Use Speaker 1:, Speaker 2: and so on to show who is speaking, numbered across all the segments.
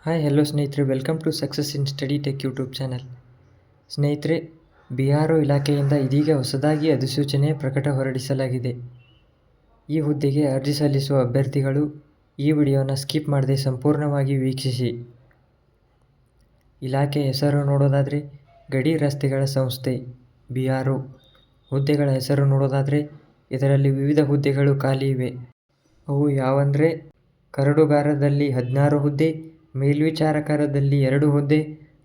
Speaker 1: Hi hello ಸ್ನೇಹಿತರೆ, welcome to Success in Study Tech YouTube channel. ಸ್ನೇಹಿತರೆ, BRO ಇಲಾಖೆಯಿಂದ ಇದೀಗ ಹೊಸದಾಗಿ ಅಧಿಸೂಚನೆ ಹೊರಡಿಸಲಾಗಿದೆ. ಈ ಹುದ್ದೆಗೆ ಅರ್ಜಿ ಸಲ್ಲಿಸುವ ಅಭ್ಯರ್ಥಿಗಳು ಈ ವಿಡಿಯೋನ ಸ್ಕಿಪ್ ಮಾಡದೆ ಸಂಪೂರ್ಣವಾಗಿ ವೀಕ್ಷಿಸಿ. ಇಲಾಖೆ ಹೆಸರು ನೋಡೋದಾದರೆ ಗಡಿ ರಸ್ತೆಗಳ ಸಂಸ್ಥೆ BRO. ಹುದ್ದೆಗಳ ಹೆಸರು ನೋಡೋದಾದರೆ ಇದರಲ್ಲಿ ವಿವಿಧ ಹುದ್ದೆಗಳು ಖಾಲಿ ಇವೆ. ಅವು ಯಾವಂದರೆ ಕರಡುಗಾರದಲ್ಲಿ 16 ಹುದ್ದೆ, ಮೇಲ್ವಿಚಾರಕರಲ್ಲಿ 2 ಹುದ್ದೆ,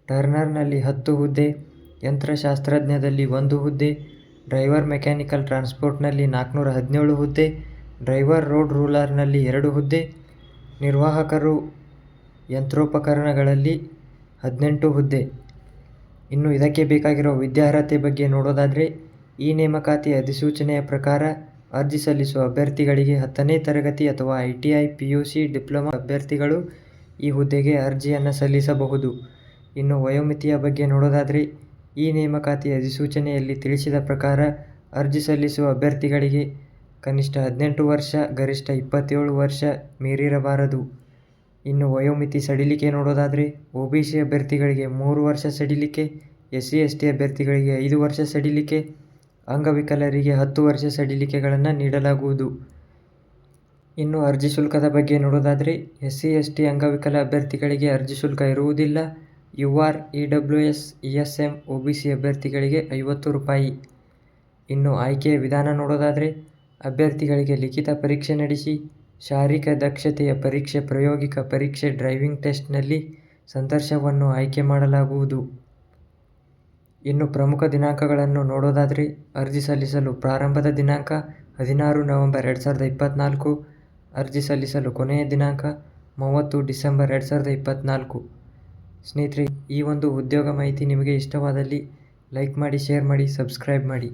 Speaker 1: ಟರ್ನರ್ನಲ್ಲಿ 10 ಹುದ್ದೆ, ಯಂತ್ರಶಾಸ್ತ್ರಜ್ಞದಲ್ಲಿ 1 ಹುದ್ದೆ, ಡ್ರೈವರ್ ಮೆಕ್ಯಾನಿಕಲ್ ಟ್ರಾನ್ಸ್ಪೋರ್ಟ್ನಲ್ಲಿ 417 ಹುದ್ದೆ, ಡ್ರೈವರ್ ರೋಡ್ ರೂಲರ್ನಲ್ಲಿ 2 ಹುದ್ದೆ, ನಿರ್ವಾಹಕರು ಯಂತ್ರೋಪಕರಣಗಳಲ್ಲಿ 18 ಹುದ್ದೆ. ಇನ್ನು ಇದಕ್ಕೆ ಬೇಕಾಗಿರೋ ವಿದ್ಯಾರ್ಹತೆ ಬಗ್ಗೆ ನೋಡೋದಾದರೆ ಈ ನೇಮಕಾತಿ ಅಧಿಸೂಚನೆಯ ಪ್ರಕಾರ ಅರ್ಜಿ ಸಲ್ಲಿಸುವ ಅಭ್ಯರ್ಥಿಗಳಿಗೆ 10ನೇ ತರಗತಿ ಅಥವಾ ITI PUC ಡಿಪ್ಲೊಮಾ ಅಭ್ಯರ್ಥಿಗಳು ಈ ಹುದ್ದೆಗೆ ಅರ್ಜಿಯನ್ನು ಸಲ್ಲಿಸಬಹುದು. ಇನ್ನು ವಯೋಮಿತಿಯ ಬಗ್ಗೆ ನೋಡೋದಾದರೆ ಈ ನೇಮಕಾತಿ ಅಧಿಸೂಚನೆಯಲ್ಲಿ ತಿಳಿಸಿದ ಪ್ರಕಾರ ಅರ್ಜಿ ಸಲ್ಲಿಸುವ ಅಭ್ಯರ್ಥಿಗಳಿಗೆ ಕನಿಷ್ಠ 18 ವರ್ಷ, ಗರಿಷ್ಠ 27 ವರ್ಷ ಮೀರಿರಬಾರದು. ಇನ್ನು ವಯೋಮಿತಿ ಸಡಿಲಿಕೆ ನೋಡೋದಾದರೆ OBC ಅಭ್ಯರ್ಥಿಗಳಿಗೆ 3 ವರ್ಷ ಸಡಿಲಿಕೆ, SC/ST ಅಭ್ಯರ್ಥಿಗಳಿಗೆ 5 ವರ್ಷ ಸಡಿಲಿಕೆ, ಅಂಗವಿಕಲರಿಗೆ 10 ವರ್ಷ ಸಡಿಲಿಕೆಗಳನ್ನು ನೀಡಲಾಗುವುದು. ಇನ್ನು ಅರ್ಜಿ ಶುಲ್ಕದ ಬಗ್ಗೆ ನೋಡೋದಾದರೆ SC/ST ಅಂಗವಿಕಲ ಅಭ್ಯರ್ಥಿಗಳಿಗೆ ಅರ್ಜಿ ಶುಲ್ಕ ಇರುವುದಿಲ್ಲ. UR, EWS, ESM, OBC ಅಭ್ಯರ್ಥಿಗಳಿಗೆ 50 ರೂಪಾಯಿ. ಇನ್ನು ಆಯ್ಕೆಯ ವಿಧಾನ ನೋಡೋದಾದರೆ ಅಭ್ಯರ್ಥಿಗಳಿಗೆ ಲಿಖಿತ ಪರೀಕ್ಷೆ ನಡೆಸಿ ಶಾರೀರಿಕ ದಕ್ಷತೆಯ ಪರೀಕ್ಷೆ, ಪ್ರಾಯೋಗಿಕ ಪರೀಕ್ಷೆ, ಡ್ರೈವಿಂಗ್ ಟೆಸ್ಟ್ನಲ್ಲಿ ಸಂದರ್ಶನವನ್ನು ಆಯ್ಕೆ ಮಾಡಲಾಗುವುದು. ಇನ್ನು ಪ್ರಮುಖ ದಿನಾಂಕಗಳನ್ನು ನೋಡೋದಾದರೆ ಅರ್ಜಿ ಸಲ್ಲಿಸಲು ಪ್ರಾರಂಭದ ದಿನಾಂಕ 16 ನವೆಂಬರ್ 2024, ಅರ್ಜಿ ಸಲ್ಲಿಸಲು ಕೊನೆಯ ದಿನಾಂಕ 30 ಡಿಸೆಂಬರ್ 2024. ಸ್ನೇಹಿತರೆ, ಈ ಒಂದು ಉದ್ಯೋಗ ಮಾಹಿತಿ ನಿಮಗೆ ಇಷ್ಟವಾದಲ್ಲಿ ಲೈಕ್ ಮಾಡಿ, ಶೇರ್ ಮಾಡಿ, ಸಬ್ಸ್ಕ್ರೈಬ್ ಮಾಡಿ.